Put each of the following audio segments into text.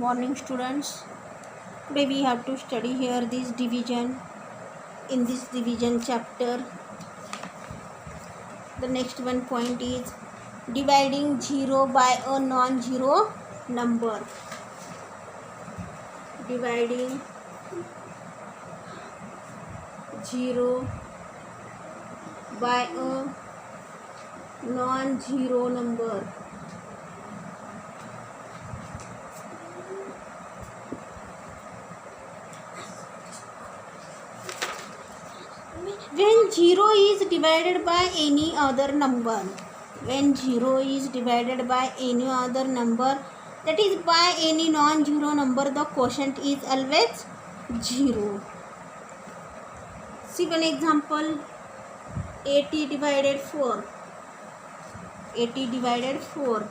morning, students. Today we have to study here this division. In this division chapter, the next one point is dividing 0 by a non-zero number. Dividing 0 by a non-zero number. When 0 is divided by any other number, when 0 is divided by any other number, that is by any non-zero number, the quotient is always 0. See one example, 80 divided 4. 80 divided 4.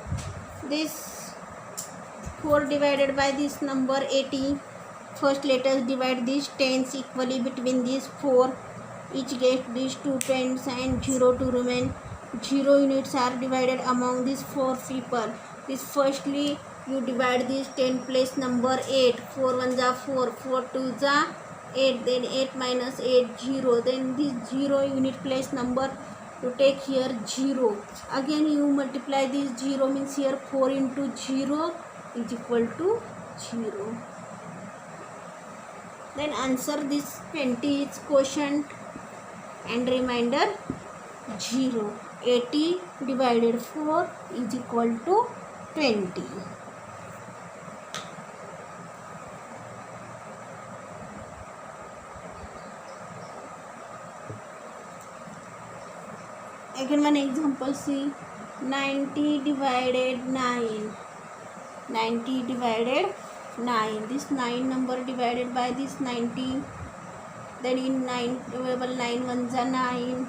This 4 divided by this number 80. First let us divide these tens equally between these 4. Each get these 2 tens and 0 to remain. 0 units are divided among these 4 people. This firstly you divide this 10 place number 8. 4 ones are 4, 4 twos are 8, then 8 minus 8 0. Then this 0 unit place number you take here 0. Again you multiply this 0, means here 4 into 0 is equal to 0. Then answer this 20 is quotient and remainder 0. 80 divided 4 is equal to 20. Again one example, see 90 divided 9. 90 divided 9. This 9 number divided by this 90. Then in 9 ones are 9,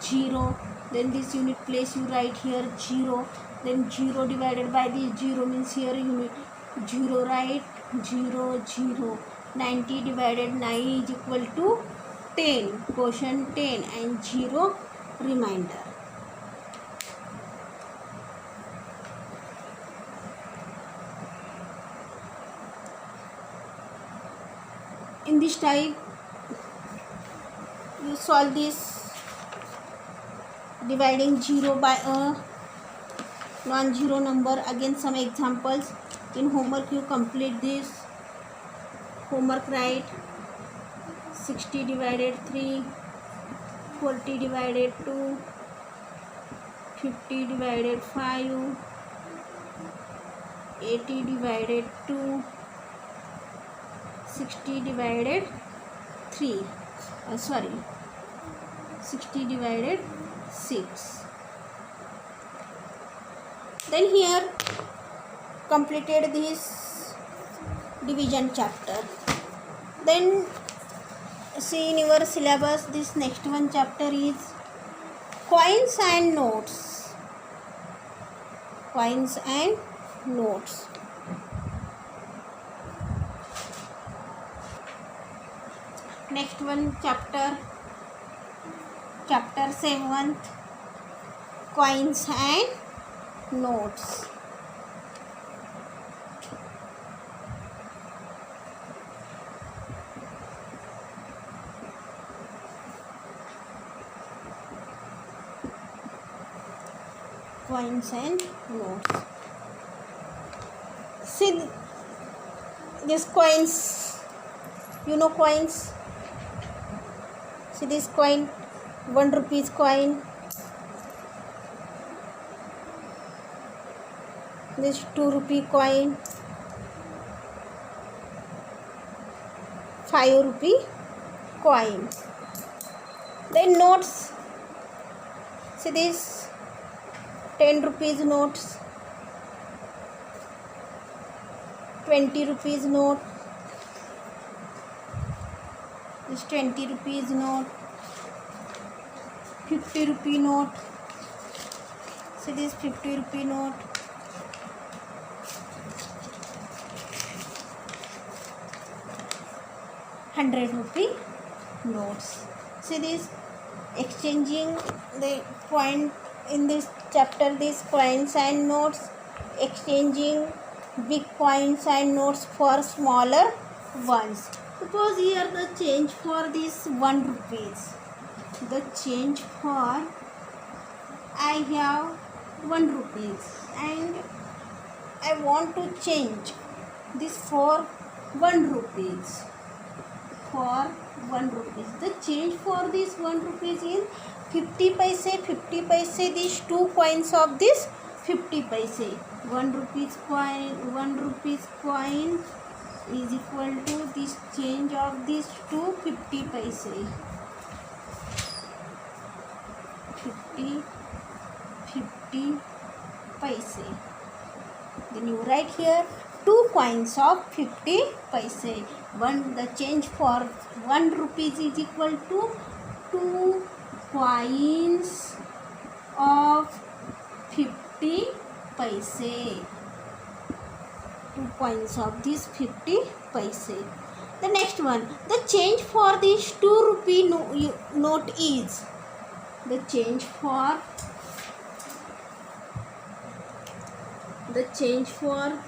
0. Then this unit place you write here 0. Then 0 divided by this 0, means here unit 0 write 0, 0. 90 divided 9 is equal to 10. Quotient 10 and 0 remainder. In this type you solve this dividing 0 by a non-zero number. Again some examples. In homework you complete this. Homework write 60 divided 3, 40 divided 2, 50 divided 5, 80 divided 2, 60 divided 3. 60 divided 6. Then here completed this division chapter. Then see in your syllabus this next one chapter is coins and notes. Coins and notes. Next one chapter 7th, coins and notes. Coins and notes. See these coins, you know coins. See this coin, 1 rupees coin, this 2 rupee coin, 5 rupee coin. Then notes, see this 10 rupees notes, 20 rupees note, this 20 rupees note, 50 rupee note, see this 50 rupee note, 100 rupee notes. See this exchanging the point in this chapter, these coins and notes, exchanging big coins and notes for smaller ones. Suppose here the change for this 1 rupees. The change for I have 1 rupees and I want to change this for 1 rupees. For 1 rupees. The change for this 1 rupees is 50 paise, 50 paise, these 2 coins of this 50 paise. 1 rupees coin is equal to this change of these 2 50 paise. 50 paise. Then you write here 2 coins of 50 paise. The change for 1 rupees is equal to 2 coins of 50 paise. 2 coins of this 50 paise. The next one, the change for this 2 rupee note is, the change for the change for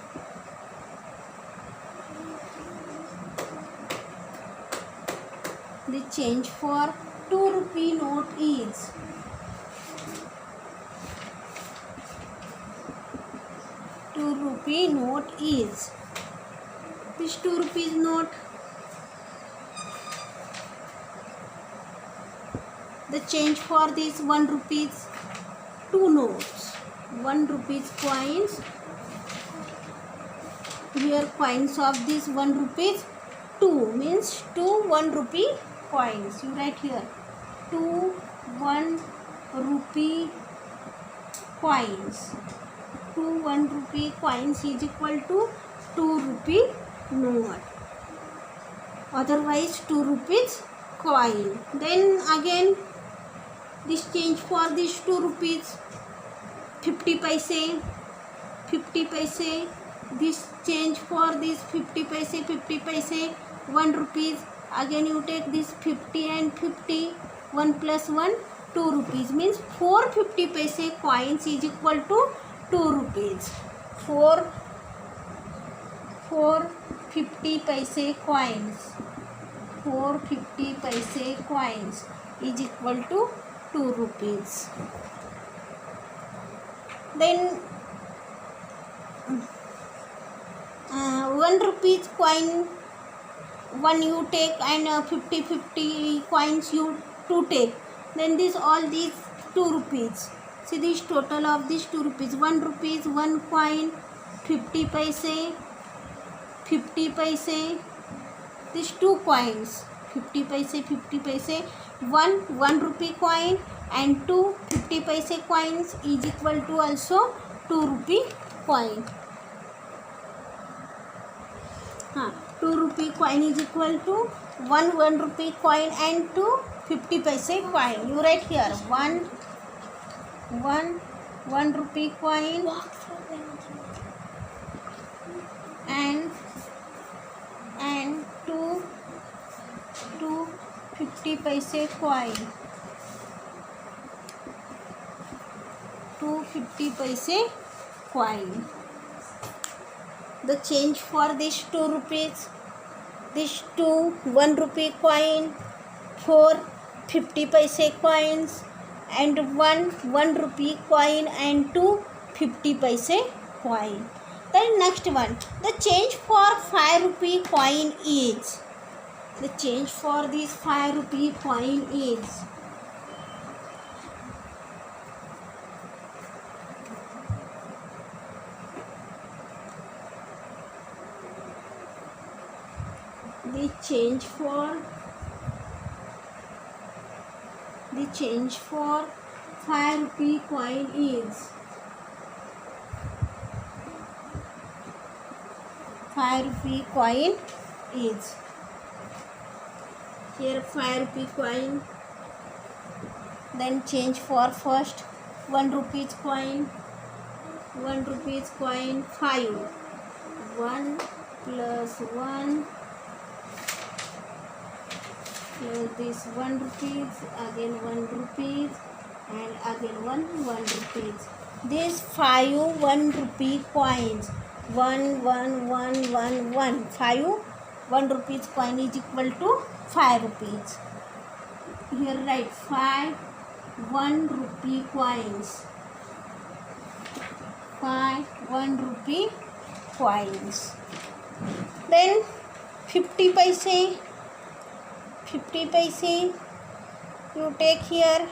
2 rupee note is, this 2 rupees note, the change for this 1 rupees 2 notes, 1 rupees coins, here coins of this 1 rupees 2 means 2 1 rupee coins. You write here 2 1 rupee coins. 2 1 rupee coins is equal to 2 rupee note, otherwise 2 rupees coin. Then again this change for this 2 rupees 50 paise, 50 paise, this change for this 50 paise 1 rupees, again you take this 50 and 50, 1 plus 1 2 rupees means 4 50 paise coins is equal to 2 rupees. 4 50 paise coins, 4 50 paise coins is equal to 2 rupees. Then 1 rupees coin 1 you take and 50 coins you 2 take, then this all these 2 rupees. See this total of these 2 rupees, 1 rupees 1 coin, 50 paise, 50 paise, these 2 coins 50 paise 1 rupee coin and 2 50 paise coins is equal to also 2 rupee coin. 2 rupee coin is equal to 1 rupee coin and 2 50 paise coin. You write here 1 rupee coin and 2 50 paise coin. 2 50 paise coin. The change for this 2 rupees, this 2 1 rupee coin, 4 50 paise coins and 1 rupee coin and 2 50 paise coin. Then next one, the change for 5 rupee coin is, the change for this 5 rupee coin is, the change for 5 rupee coin is, 5 rupee coin is, here 5 rupee coin, then change for first 1 rupees coin, 1 rupees coin 5, 1 plus 1 this 1 rupees, again 1 rupees and again 1 rupees. These 5 1 rupee coins 1 5 1 rupees coin is equal to 5 rupees. Here write 5 1 rupee coins. 5 1 rupee coins. Then 50 paise. 50 paise you take here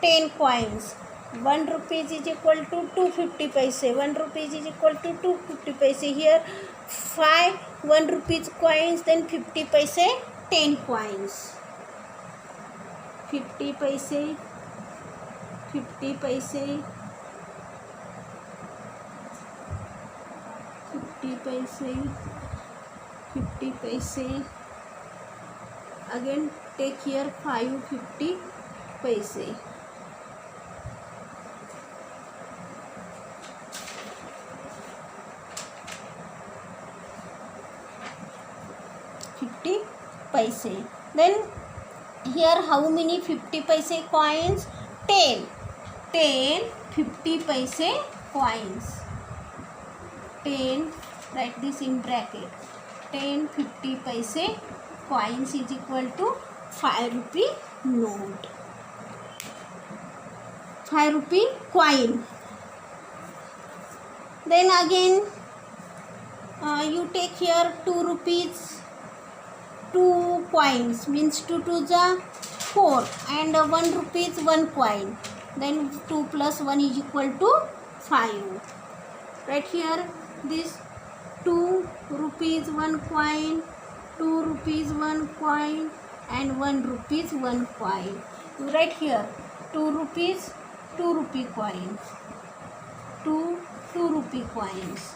10 coins. 1 rupees is equal to 250 paise. 1 rupees is equal to 250 paise. Here 5 1 rupees coins, then 50 paise 10 coins. 50 paise 50 paise 50 paise 50 paise. Again take here 5 50 paise. 50 paise. Then here how many 50 paise coins? 10 50 paise coins. 10, write this in bracket. 10 50 paise coins is equal to 5 rupee note. 5 rupee coin. Then again you take here 2 rupees 2 coins, means 2 to the 4, and 1 rupees 1 coin. Then 2 plus 1 is equal to 5. Right here this 2 rupees 1 coin, 2 rupees 1 coin, and 1 rupees 1 coin. You write here 2 rupees 2 rupee coins, 2 rupee coins,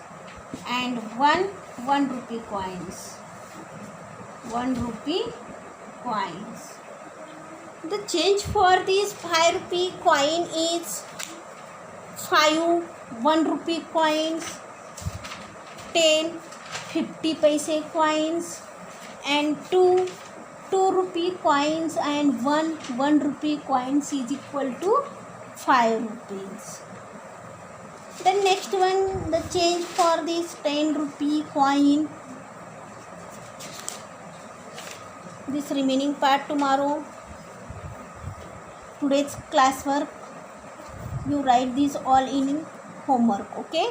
and 1 rupee coins. 1 rupee coins. The change for this 5 rupee coin is 5 1 rupee coins, 10 50 paise coins, and 2 rupee coins, and 1 rupee coins is equal to 5 rupees. Then next one, the change for this 10 rupee coin. This remaining part tomorrow. Today's classwork, you write this all in homework, okay?